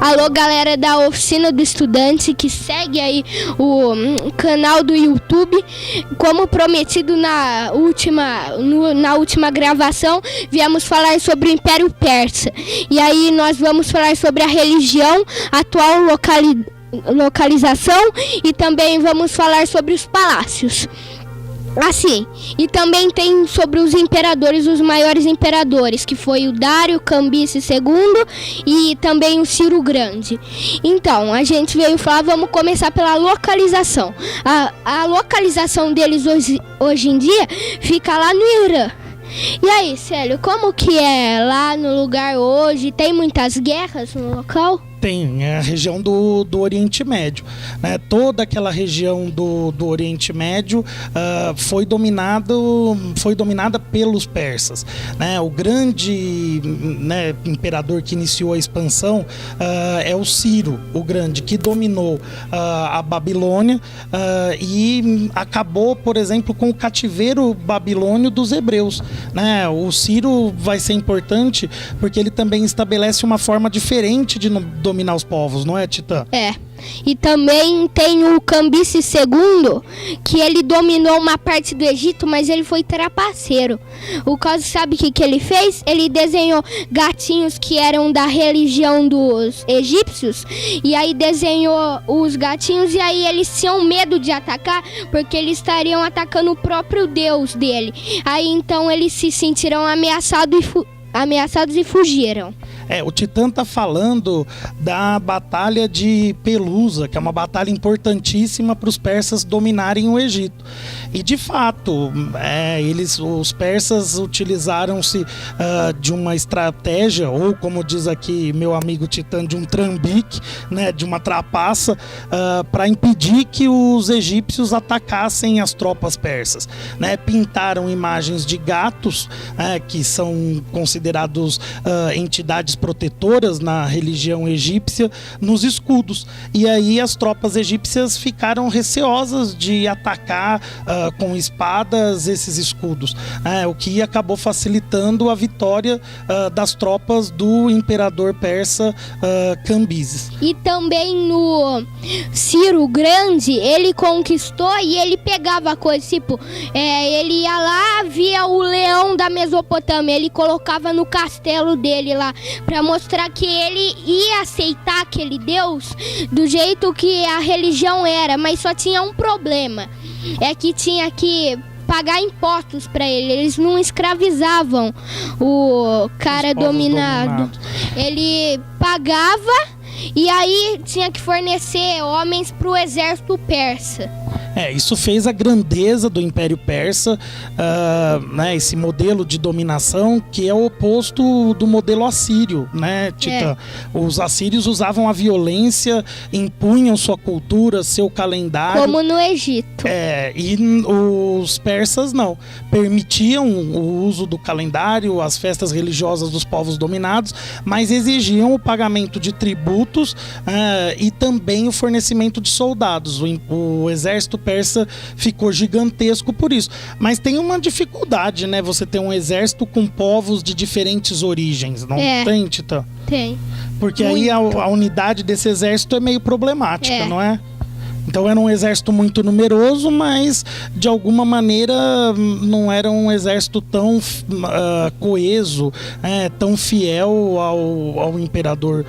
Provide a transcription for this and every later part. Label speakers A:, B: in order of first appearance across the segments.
A: Alô, galera da Oficina do Estudante, que segue aí o canal do YouTube. Como prometido na última gravação, viemos falar sobre o Império Persa. E aí nós vamos falar sobre a religião, atual localização, e também vamos falar sobre os palácios. Assim, e também tem sobre os imperadores, os maiores imperadores, que foi o Dário, Cambises II e também o Ciro Grande. Então, a gente veio falar, vamos começar pela localização. A localização deles hoje em dia fica lá no Irã. E aí, Célio, como que é lá no lugar hoje? Tem muitas guerras no local?
B: Tem, é a região do Oriente Médio, né? Toda aquela região do Oriente Médio foi dominada pelos persas, né? O grande, né, imperador que iniciou a expansão é o Ciro, o Grande, que dominou a Babilônia e acabou, por exemplo, com o cativeiro babilônio dos hebreus, né? O Ciro vai ser importante porque ele também estabelece uma forma diferente de dominar os povos, não é, Titã?
A: É. E também tem o Cambises II, que ele dominou uma parte do Egito, mas ele foi trapaceiro. O caso, sabe o que ele fez? Ele desenhou gatinhos que eram da religião dos egípcios, e aí desenhou os gatinhos, e aí eles tinham medo de atacar, porque eles estariam atacando o próprio Deus dele. Aí então eles se sentiram ameaçados e fugiram.
B: O Titã tá falando da Batalha de Pelusa, que é uma batalha importantíssima para os persas dominarem o Egito. E de fato, os persas utilizaram-se de uma estratégia, ou como diz aqui meu amigo Titã, de um trambique, né, de uma trapaça, para impedir que os egípcios atacassem as tropas persas, né? Pintaram imagens de gatos, que são considerados entidades protetoras na religião egípcia, nos escudos. E aí as tropas egípcias ficaram receosas de atacar com espadas esses escudos, o que acabou facilitando a vitória das tropas do imperador persa Cambises.
A: E também no Ciro Grande, ele conquistou e ele pegava coisas, tipo, ele ia lá, via o leão da Mesopotâmia, ele colocava no castelo dele lá, para mostrar que ele ia aceitar aquele Deus do jeito que a religião era, mas só tinha um problema, é que tinha que pagar impostos para ele, eles não escravizavam o cara dominado. Ele pagava e aí tinha que fornecer homens para o exército persa.
B: Isso fez a grandeza do Império Persa, né, esse modelo de dominação que é o oposto do modelo assírio, né, Titã? Os assírios usavam a violência, impunham sua cultura, seu calendário.
A: Como no Egito.
B: E os persas não. Permitiam o uso do calendário, as festas religiosas dos povos dominados, mas exigiam o pagamento de tributos e também o fornecimento de soldados. O exército persa ficou gigantesco por isso. Mas tem uma dificuldade, né? Você tem um exército com povos de diferentes origens, não tem, Titã?
A: Tem.
B: Porque muito. Aí a unidade desse exército é meio problemática, não é? Então era um exército muito numeroso, mas de alguma maneira não era um exército tão coeso, tão fiel ao imperador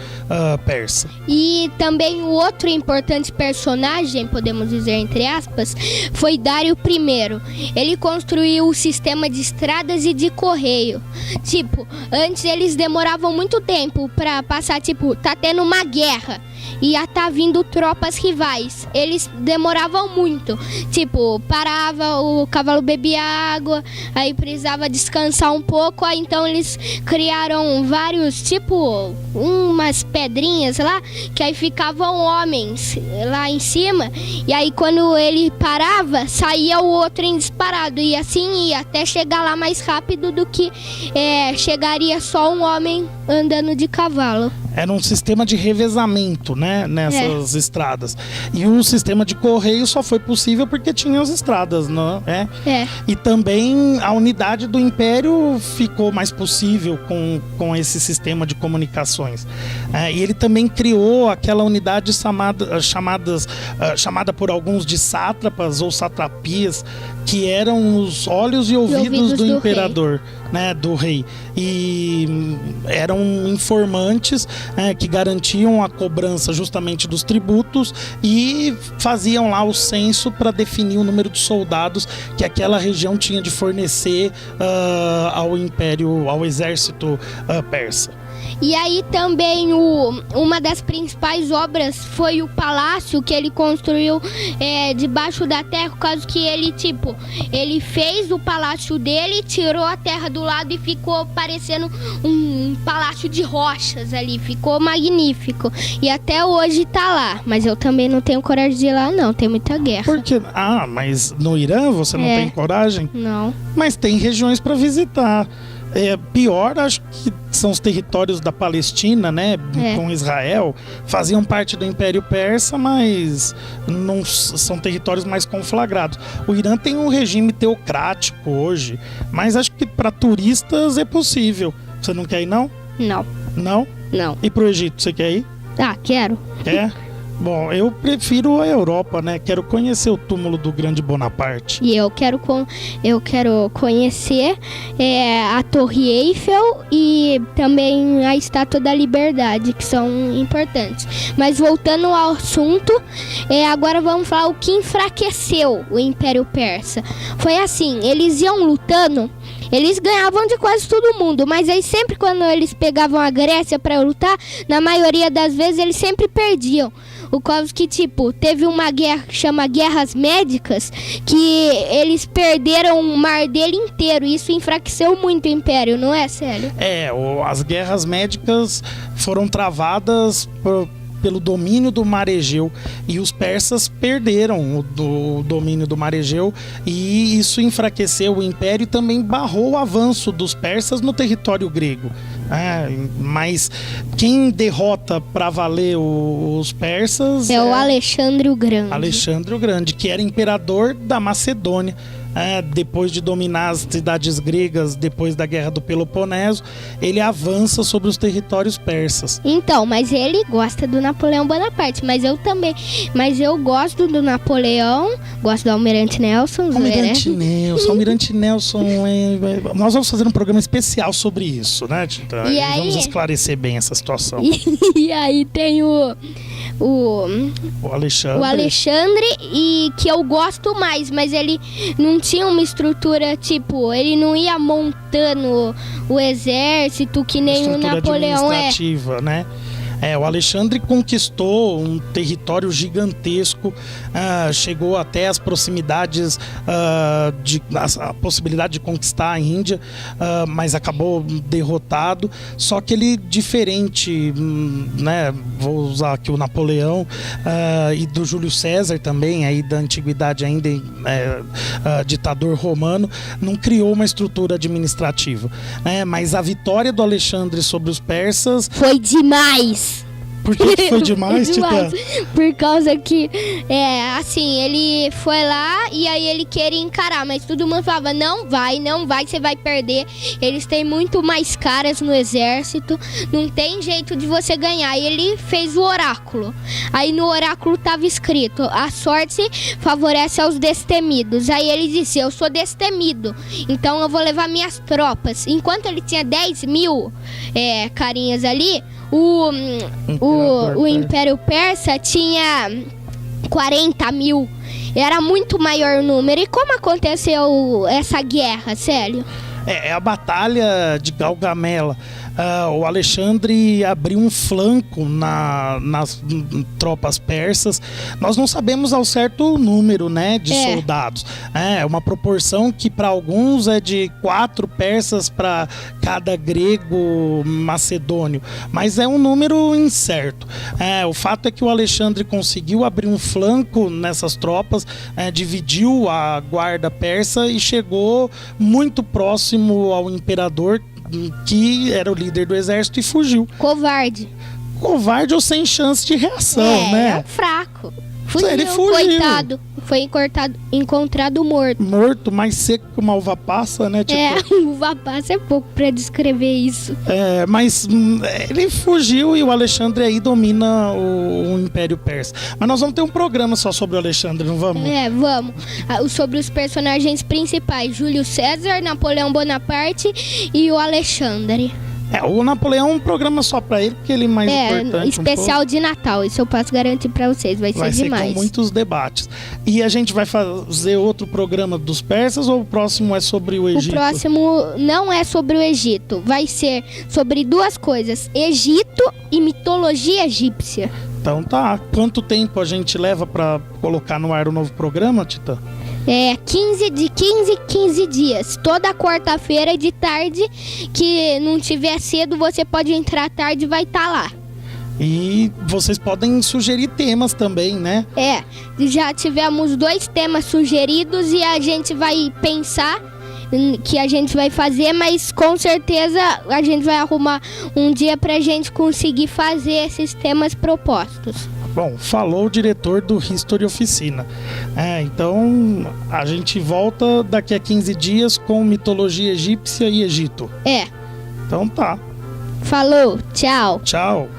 B: persa.
A: E também o outro importante personagem, podemos dizer entre aspas, foi Dário I. Ele construiu o sistema de estradas e de correio. Tipo, antes eles demoravam muito tempo para passar, tipo, tá tendo uma guerra e já tá vindo tropas rivais. Eles demoravam muito. Tipo, parava, o cavalo bebia água, aí precisava descansar um pouco, aí então eles criaram vários, tipo, umas pedrinhas lá, que aí ficavam homens lá em cima, e aí quando ele parava, saía o outro em disparado, e assim ia até chegar lá mais rápido do que chegaria só um homem andando de cavalo.
B: era um sistema de revezamento, né, nessas estradas. E o sistema de correio só foi possível porque tinha as estradas, não é? E também a unidade do Império ficou mais possível com esse sistema de comunicações. E ele também criou aquela unidade chamada por alguns de sátrapas ou satrapias, que eram os olhos e ouvidos do imperador, né, do rei. E eram informantes que garantiam a cobrança justamente dos tributos e faziam lá o censo para definir o número de soldados que aquela região tinha de fornecer ao império, ao exército persa.
A: E aí também uma das principais obras foi o palácio que ele construiu debaixo da terra, por causa que ele fez o palácio dele, tirou a terra do lado e ficou parecendo um palácio de rochas ali, ficou magnífico. E até hoje tá lá, mas eu também não tenho coragem de ir lá não, tem muita guerra.
B: Por quê? Mas no Irã você não tem coragem?
A: Não.
B: Mas tem regiões para visitar. Pior, acho que são os territórios da Palestina, né, com Israel, faziam parte do Império Persa, mas não são territórios mais conflagrados. O Irã tem um regime teocrático hoje, mas acho que para turistas é possível. Você não quer ir, não?
A: Não.
B: Não?
A: Não.
B: E pro Egito, você quer ir?
A: Quero.
B: Quer? Bom, eu prefiro a Europa, né? Quero conhecer o túmulo do grande Bonaparte.
A: E eu quero conhecer a Torre Eiffel e também a Estátua da Liberdade, que são importantes. Mas voltando ao assunto, agora vamos falar o que enfraqueceu o Império Persa. Foi assim, eles iam lutando, eles ganhavam de quase todo mundo, mas aí sempre quando eles pegavam a Grécia para lutar, na maioria das vezes eles sempre perdiam. Por causa que, teve uma guerra que chama Guerras Médicas, que eles perderam o mar dele inteiro. E isso enfraqueceu muito o Império, não é, Célio?
B: As Guerras Médicas foram travadas pelo domínio do Mar Egeu, e os persas perderam o domínio do Mar Egeu, e isso enfraqueceu o Império e também barrou o avanço dos persas no território grego. Mas quem derrota para valer os persas
A: é o Alexandre o Grande.
B: Alexandre o Grande, que era imperador da Macedônia. Depois de dominar as cidades gregas, depois da Guerra do Peloponeso, ele avança sobre os territórios persas.
A: Então, mas ele gosta do Napoleão Bonaparte, mas eu também. Mas eu gosto do Napoleão, gosto do Almirante Nelson.
B: Almirante Nelson, nós vamos fazer um programa especial sobre isso, né, Tita? E aí, vamos esclarecer bem essa situação.
A: E aí tem o Alexandre, e que eu gosto mais, mas ele não tinha uma estrutura, ele não ia montando o exército que nem o Napoleão
B: administrativa, né? O Alexandre conquistou um território gigantesco, chegou até as proximidades, a possibilidade de conquistar a Índia, mas acabou derrotado. Só que ele, diferente, né, vou usar aqui o Napoleão e do Júlio César também, aí da antiguidade ainda, ditador romano, não criou uma estrutura administrativa. Mas a vitória do Alexandre sobre os persas
A: foi demais.
B: Por que foi demais, Tita?
A: Por causa que, ele foi lá e aí ele queria encarar, mas todo mundo falava, não vai, você vai perder. Eles têm muito mais caras no exército, não tem jeito de você ganhar. E ele fez o oráculo. Aí no oráculo estava escrito, a sorte favorece aos destemidos. Aí ele disse, eu sou destemido, então eu vou levar minhas tropas. Enquanto ele tinha 10 mil carinhas ali, o Império Persa tinha 40 mil. Era muito maior o número. E como aconteceu essa guerra, Célio?
B: É a Batalha de Gaugamela. O Alexandre abriu um flanco nas tropas persas. Nós não sabemos ao certo o número, né, de soldados. É uma proporção que para alguns é de 4 persas para cada grego macedônio, mas é um número incerto. O fato é que o Alexandre conseguiu abrir um flanco nessas tropas, dividiu a guarda persa e chegou muito próximo ao imperador, que era o líder do exército, e fugiu.
A: Covarde.
B: covarde ou sem chance de reação, né?
A: É um fraco.
B: Ele fugiu.
A: Coitado. Foi encontrado morto.
B: Morto, mais seco que uma uva passa, né?
A: Uva passa é pouco pra descrever isso.
B: Mas ele fugiu e o Alexandre aí domina o Império Persa. Mas nós vamos ter um programa só sobre o Alexandre, não vamos?
A: Vamos. Sobre os personagens principais: Júlio César, Napoleão Bonaparte e o Alexandre.
B: O Napoleão é um programa só pra ele, porque ele é mais importante.
A: Especial de Natal, isso eu posso garantir pra vocês, vai ser demais.
B: Com muitos debates. E a gente vai fazer outro programa dos persas ou o próximo é sobre o Egito?
A: O próximo não é sobre o Egito, vai ser sobre duas coisas: Egito e mitologia egípcia.
B: Então tá. Quanto tempo a gente leva pra colocar no ar o novo programa, Tita?
A: 15 dias. Toda quarta-feira de tarde, que não tiver cedo, você pode entrar tarde e vai estar lá.
B: E vocês podem sugerir temas também, né?
A: Já tivemos 2 temas sugeridos e a gente vai pensar que a gente vai fazer, mas com certeza a gente vai arrumar um dia pra gente conseguir fazer esses temas propostos.
B: Bom, falou o diretor do History Oficina. Então a gente volta daqui a 15 dias com mitologia egípcia e Egito.
A: É.
B: Então tá.
A: Falou, tchau.
B: Tchau.